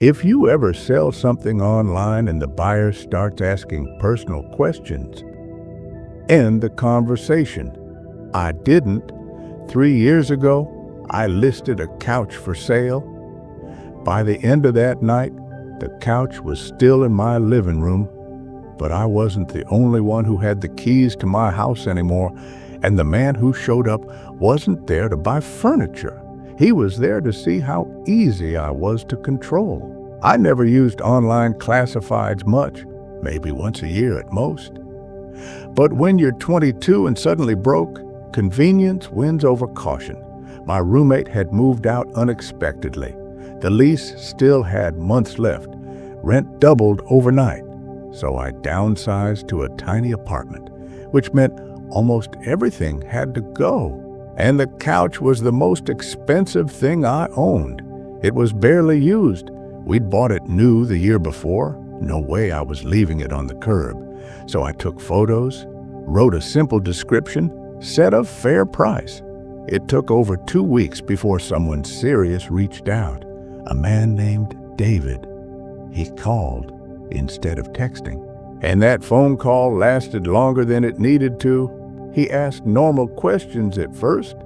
If you ever sell something online and the buyer starts asking personal questions, end the conversation. I didn't. 3 years ago, I listed a couch for sale. By the end of that night, the couch was still in my living room, but I wasn't the only one who had the keys to my house anymore, and the man who showed up wasn't there to buy furniture. He was there to see how easy I was to control. I never used online classifieds much, maybe once a year at most. But when you're 22 and suddenly broke, convenience wins over caution. My roommate had moved out unexpectedly. The lease still had months left. Rent doubled overnight. So I downsized to a tiny apartment, which meant almost everything had to go. And the couch was the most expensive thing I owned. It was barely used. We'd bought it new the year before. No way I was leaving it on the curb. So I took photos, wrote a simple description, set a fair price. It took over 2 weeks before someone serious reached out. A man named David. He called instead of texting. And that phone call lasted longer than it needed to. He asked normal questions at first.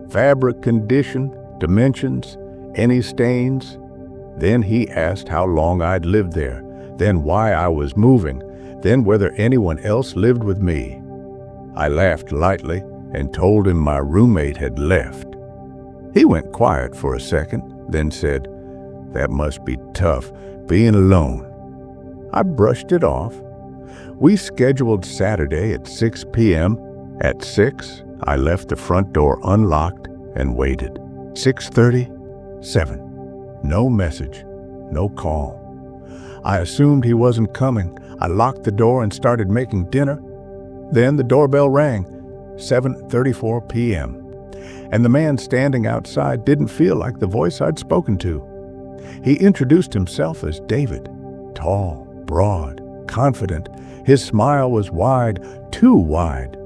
Fabric condition, dimensions, any stains. Then he asked how long I'd lived there, then why I was moving, then whether anyone else lived with me. I laughed lightly and told him my roommate had left. He went quiet for a second, then said, "That must be tough, being alone." I brushed it off. We scheduled Saturday at 6 p.m. At 6, I left the front door unlocked and waited. 6:30, 7. No message, no call. I assumed he wasn't coming. I locked the door and started making dinner. Then the doorbell rang, 7:34 p.m. And the man standing outside didn't feel like the voice I'd spoken to. He introduced himself as David, tall, broad, confident. His smile was wide, too wide.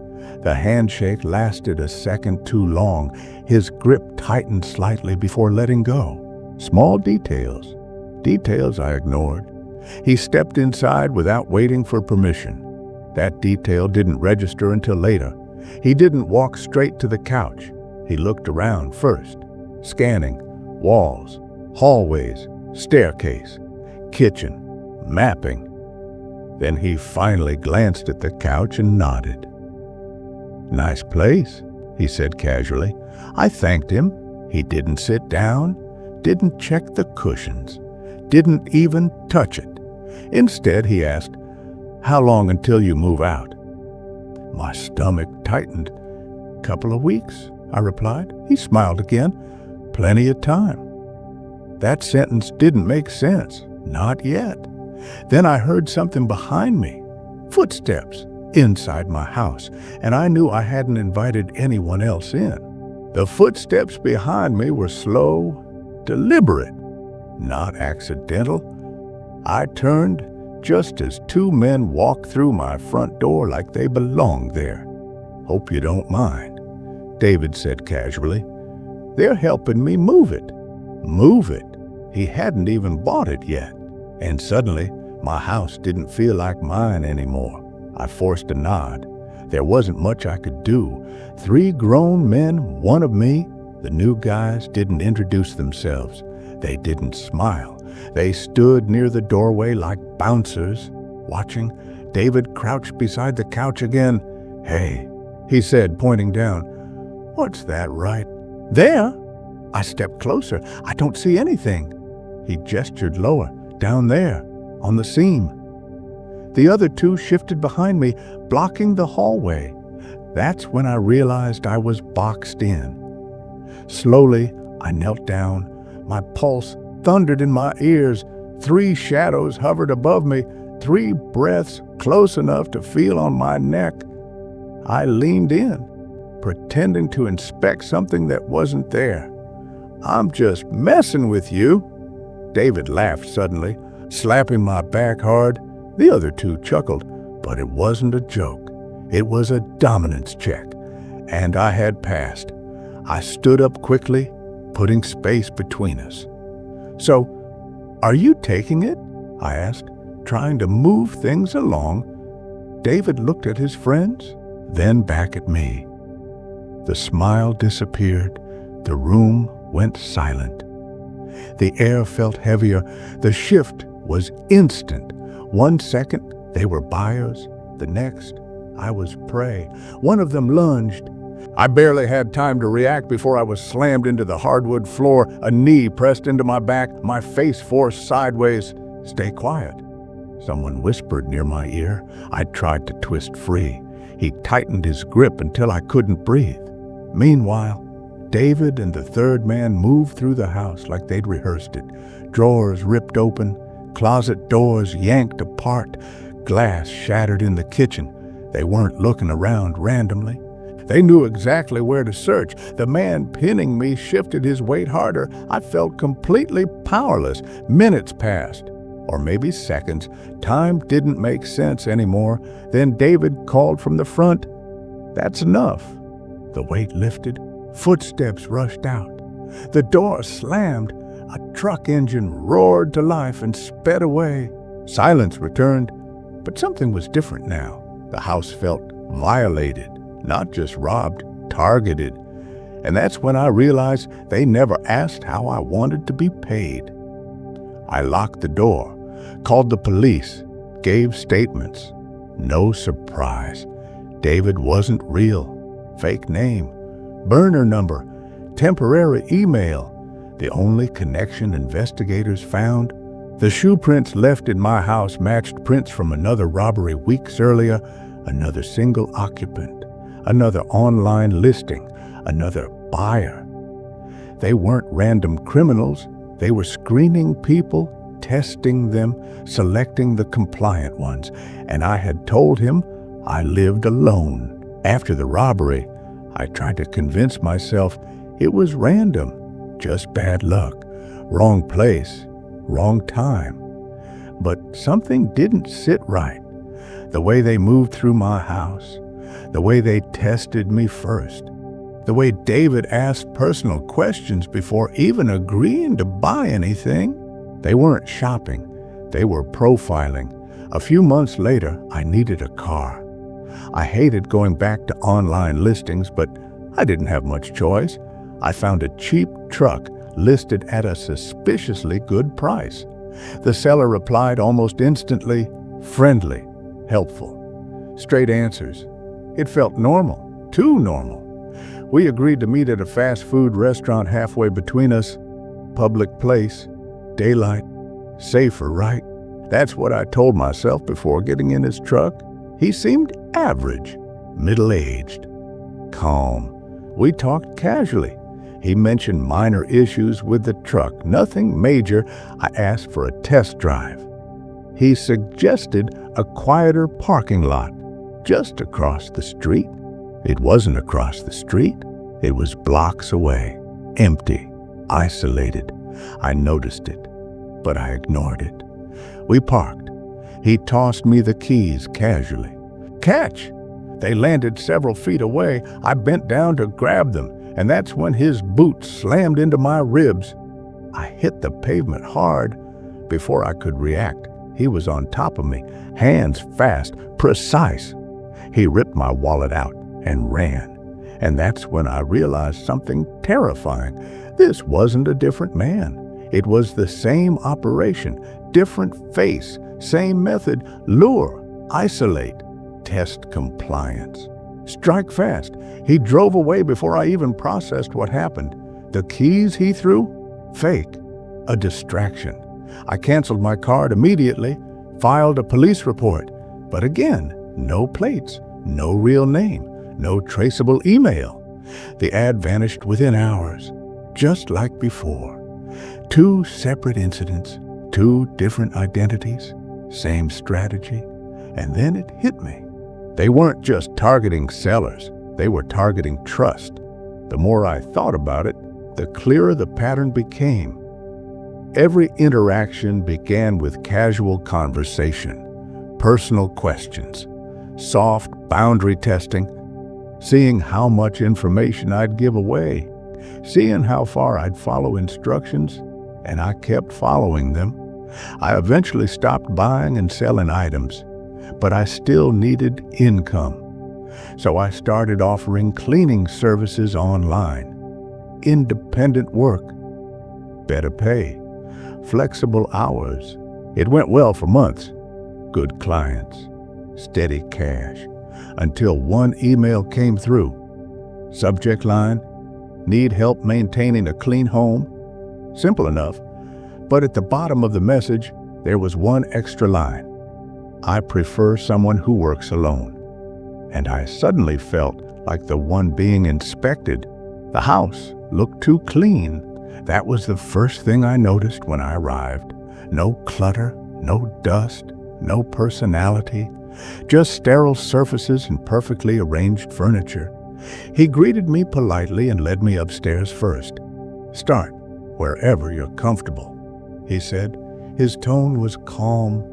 The handshake lasted a second too long. His grip tightened slightly before letting go. Small details. Details I ignored. He stepped inside without waiting for permission. That detail didn't register until later. He didn't walk straight to the couch. He looked around first, scanning walls, hallways, staircase, kitchen, mapping. Then he finally glanced at the couch and nodded. "Nice place," he said casually. I thanked him. He didn't sit down, didn't check the cushions, didn't even touch it. Instead, he asked, "How long until you move out?" My stomach tightened. "Couple of weeks," I replied. He smiled again. "Plenty of time." That sentence didn't make sense. Not yet. Then I heard something behind me. Footsteps inside my house, and I knew I hadn't invited anyone else in. The footsteps behind me were slow, deliberate, not accidental. I turned just as two men walked through my front door like they belonged there. "Hope you don't mind," David said casually. "They're helping me move it." Move it? He hadn't even bought it yet. And suddenly, my house didn't feel like mine anymore. I forced a nod. There wasn't much I could do. 3 grown men, one of me. The new guys didn't introduce themselves. They didn't smile. They stood near the doorway like bouncers, watching. David crouched beside the couch again. "Hey," he said, pointing down. "What's that right there?" I stepped closer. "I don't see anything." He gestured lower. "Down there, on the seam." The other 2 shifted behind me, blocking the hallway. That's when I realized I was boxed in. Slowly, I knelt down. My pulse thundered in my ears. 3 shadows hovered above me, 3 breaths close enough to feel on my neck. I leaned in, pretending to inspect something that wasn't there. "I'm just messing with you." David laughed suddenly, slapping my back hard. The other 2 chuckled, but it wasn't a joke. It was a dominance check, and I had passed. I stood up quickly, putting space between us. "So, "Are you taking it?" I asked, trying to move things along. David looked at his friends, then back at me. The smile disappeared. The room went silent. The air felt heavier. The shift was instant. 1 second, they were buyers. The next, I was prey. One of them lunged. I barely had time to react before I was slammed into the hardwood floor, a knee pressed into my back, my face forced sideways. "Stay quiet," someone whispered near my ear. I tried to twist free. He tightened his grip until I couldn't breathe. Meanwhile, David and the third man moved through the house like they'd rehearsed it. Drawers ripped open, closet doors yanked apart, glass shattered in the kitchen. They weren't looking around randomly. They knew exactly where to search. The man pinning me shifted his weight harder. I felt completely powerless. Minutes passed, or maybe seconds. Time didn't make sense anymore. Then David called from the front, "That's enough." The weight lifted. Footsteps rushed out. The door slammed. A truck engine roared to life and sped away. Silence returned, but something was different now. The house felt violated, not just robbed, targeted. And that's when I realized they never asked how I wanted to be paid. I locked the door, called the police, gave statements. No surprise. David wasn't real. Fake name, burner number, temporary email. The only connection investigators found? The shoe prints left in my house matched prints from another robbery weeks earlier, another single occupant, another online listing, another buyer. They weren't random criminals. They were screening people, testing them, selecting the compliant ones. And I had told him I lived alone. After the robbery, I tried to convince myself it was random, just bad luck, wrong place, wrong time. But something didn't sit right. The way they moved through my house, the way they tested me first, the way David asked personal questions before even agreeing to buy anything. They weren't shopping, they were profiling. A few months later, I needed a car. I hated going back to online listings, but I didn't have much choice. I found a cheap truck listed at a suspiciously good price. The seller replied almost instantly, friendly, helpful. Straight answers. It felt normal, too normal. We agreed to meet at a fast food restaurant halfway between us. Public place, daylight, safer, right? That's what I told myself before getting in his truck. He seemed average, middle-aged, calm. We talked casually. He mentioned minor issues with the truck, nothing major. I asked for a test drive. He suggested a quieter parking lot just across the street. It wasn't across the street. It was blocks away, empty, isolated. I noticed it, but I ignored it. We parked. He tossed me the keys casually. Catch! They landed several feet away. I bent down to grab them, and that's when his boot slammed into my ribs. I hit the pavement hard. Before I could react, he was on top of me, hands fast, precise. He ripped my wallet out and ran. And that's when I realized something terrifying. This wasn't a different man. It was the same operation, different face, same method, lure, isolate, test compliance. Strike fast. He drove away before I even processed what happened. The keys he threw? Fake. A distraction. I canceled my card immediately, filed a police report. But again, no plates, no real name, no traceable email. The ad vanished within hours, just like before. 2 separate incidents, 2 different identities, same strategy. And then it hit me. They weren't just targeting sellers, they were targeting trust. The more I thought about it, the clearer the pattern became. Every interaction began with casual conversation, personal questions, soft boundary testing, seeing how much information I'd give away, seeing how far I'd follow instructions, and I kept following them. I eventually stopped buying and selling items, but I still needed income. So I started offering cleaning services online. Independent work, better pay, flexible hours. It went well for months. Good clients, steady cash, until one email came through. Subject line, need help maintaining a clean home? Simple enough, but at the bottom of the message, there was one extra line. I prefer someone who works alone. And I suddenly felt like the one being inspected. The house looked too clean. That was the first thing I noticed when I arrived. No clutter, no dust, no personality, just sterile surfaces and perfectly arranged furniture. He greeted me politely and led me upstairs first. "Start wherever you're comfortable," he said. His tone was calm,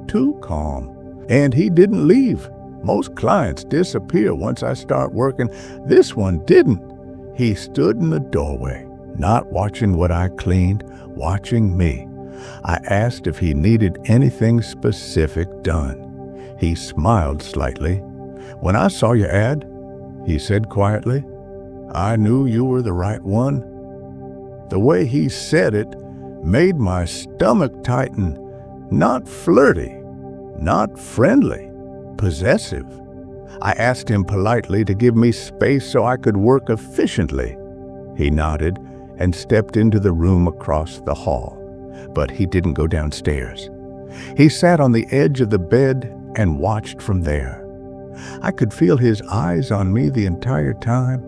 too calm, and he didn't leave. Most clients disappear once I start working. This one didn't. He stood in the doorway, not watching what I cleaned, watching me. I asked if he needed anything specific done. He smiled slightly. "When I saw your ad," he said quietly, "I knew you were the right one." The way he said it made my stomach tighten. Not flirty, not friendly, possessive. I asked him politely to give me space so I could work efficiently. He nodded and stepped into the room across the hall, but he didn't go downstairs. He sat on the edge of the bed and watched from there. I could feel his eyes on me the entire time.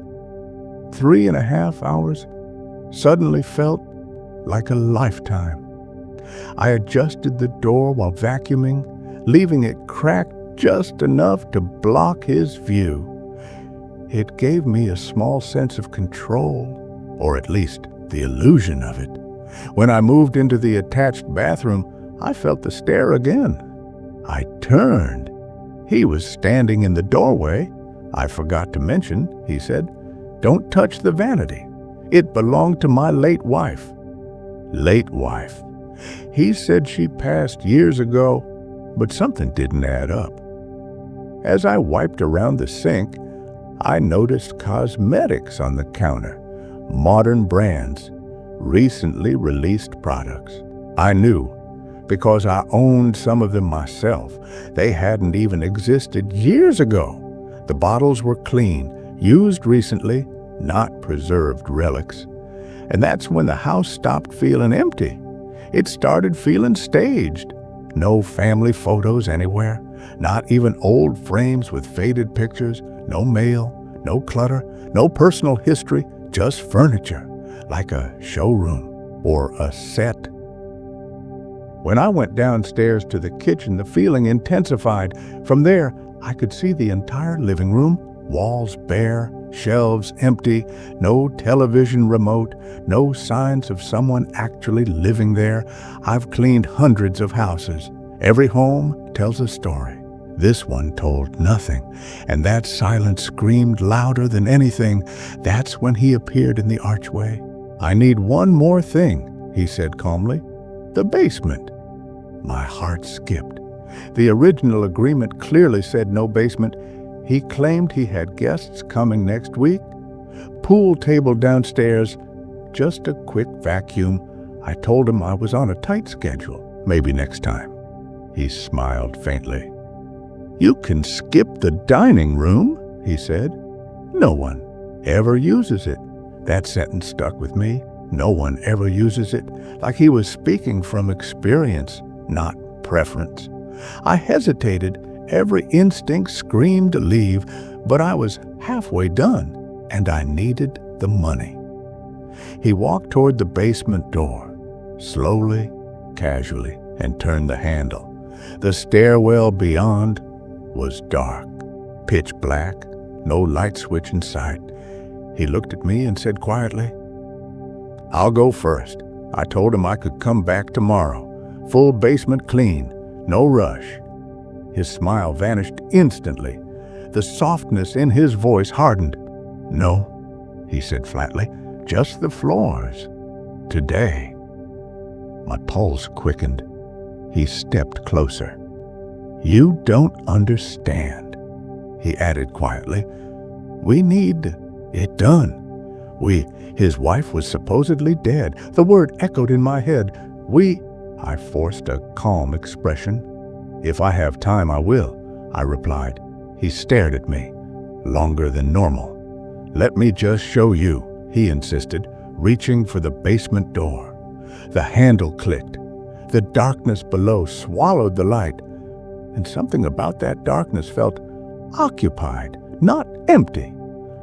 3.5 hours suddenly felt like a lifetime. I adjusted the door while vacuuming, leaving it cracked just enough to block his view. It gave me a small sense of control, or at least the illusion of it. When I moved into the attached bathroom, I felt the stare again. I turned. He was standing in the doorway. "I forgot to mention," he said, "don't touch the vanity. It belonged to my late wife." Late wife. He said she passed years ago, but something didn't add up. As I wiped around the sink, I noticed cosmetics on the counter, modern brands, recently released products. I knew, because I owned some of them myself. They hadn't even existed years ago. The bottles were clean, used recently, not preserved relics. And that's when the house stopped feeling empty. It started feeling staged. No family photos anywhere, not even old frames with faded pictures, no mail, no clutter, no personal history, just furniture, like a showroom or a set. When I went downstairs to the kitchen, the feeling intensified. From there, I could see the entire living room, walls bare, shelves empty, no television remote, no signs of someone actually living there. I've cleaned hundreds of houses. Every home tells a story. This one told nothing, and that silence screamed louder than anything. That's when he appeared in the archway. "I need one more thing," he said calmly. "The basement." My heart skipped. The original agreement clearly said no basement. He claimed he had guests coming next week. Pool table downstairs, just a quick vacuum. I told him I was on a tight schedule. Maybe next time. He smiled faintly. "You can skip the dining room," he said. "No one ever uses it." That sentence stuck with me. No one ever uses it. Like he was speaking from experience, not preference. I hesitated. Every instinct screamed to leave, but I was halfway done, and I needed the money. He walked toward the basement door, slowly, casually, and turned the handle. The stairwell beyond was dark, pitch black, no light switch in sight. He looked at me and said quietly, "I'll go first." I told him I could come back tomorrow. Full basement clean, no rush. His smile vanished instantly. The softness in his voice hardened. "No," he said flatly, "just the floors. Today." My pulse quickened. He stepped closer. "You don't understand," he added quietly. "We need it done. His wife was supposedly dead." The word echoed in my head. I forced a calm expression. "If I have time, I will," I replied. He stared at me, longer than normal. "Let me just show you," he insisted, reaching for the basement door. The handle clicked. The darkness below swallowed the light, and something about that darkness felt occupied, not empty.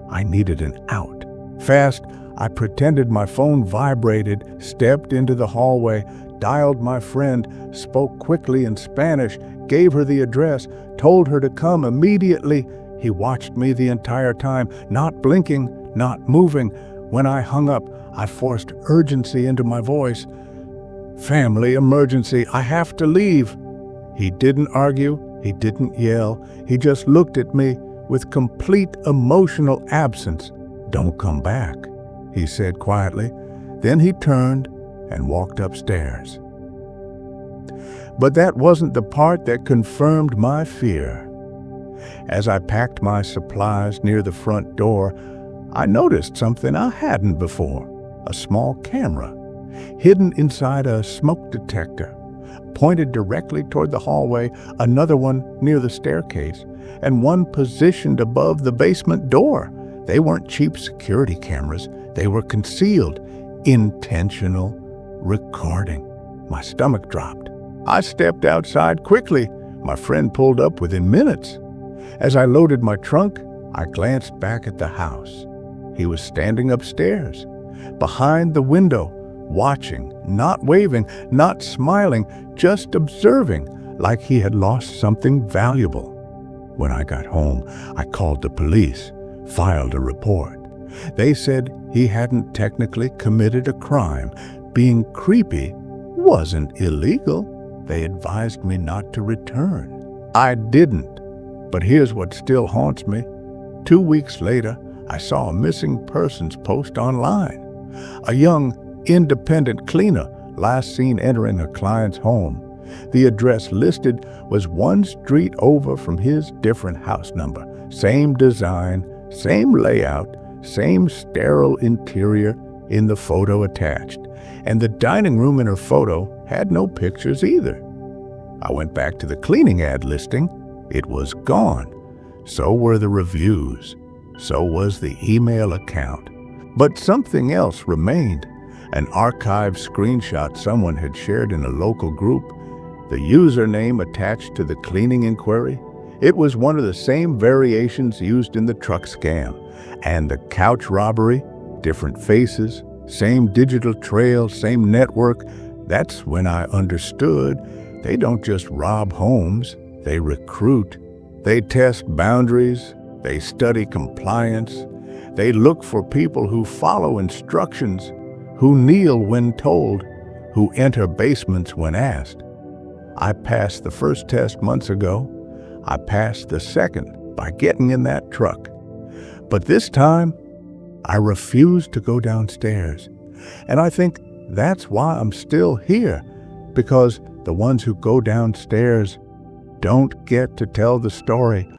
I needed an out. Fast, I pretended my phone vibrated, stepped into the hallway, dialed my friend, spoke quickly in Spanish, gave her the address, told her to come immediately. He watched me the entire time, not blinking, not moving. When I hung up, I forced urgency into my voice. "Family emergency, I have to leave." He didn't argue, he didn't yell, he just looked at me with complete emotional absence. "Don't come back," he said quietly. Then he turned and walked upstairs. But that wasn't the part that confirmed my fear. As I packed my supplies near the front door, I noticed something I hadn't before: a small camera, hidden inside a smoke detector, pointed directly toward the hallway, another one near the staircase, and one positioned above the basement door. They weren't cheap security cameras. They were concealed, intentional recording. My stomach dropped. I stepped outside quickly. My friend pulled up within minutes. As I loaded my trunk, I glanced back at the house. He was standing upstairs, behind the window, watching, not waving, not smiling, just observing, like he had lost something valuable. When I got home, I called the police, filed a report. They said he hadn't technically committed a crime. Being creepy wasn't illegal. They advised me not to return. I didn't. But here's what still haunts me. 2 weeks later, I saw a missing persons post online. A young, independent cleaner last seen entering a client's home. The address listed was one street over from his different house number. Same design, same layout, same sterile interior in the photo attached. And the dining room in her photo had no pictures either. I went back to the cleaning ad listing. It was gone. So were the reviews. So was the email account. But something else remained. An archived screenshot someone had shared in a local group. The username attached to the cleaning inquiry. It was one of the same variations used in the truck scam. And the couch robbery, different faces, same digital trail, same network. That's when I understood they don't just rob homes. They recruit, they test boundaries, they study compliance, they look for people who follow instructions, who kneel when told, who enter basements when asked. I passed the first test months ago. I passed the second by getting in that truck. But this time, I refused to go downstairs. And I think that's why I'm still here, because the ones who go downstairs don't get to tell the story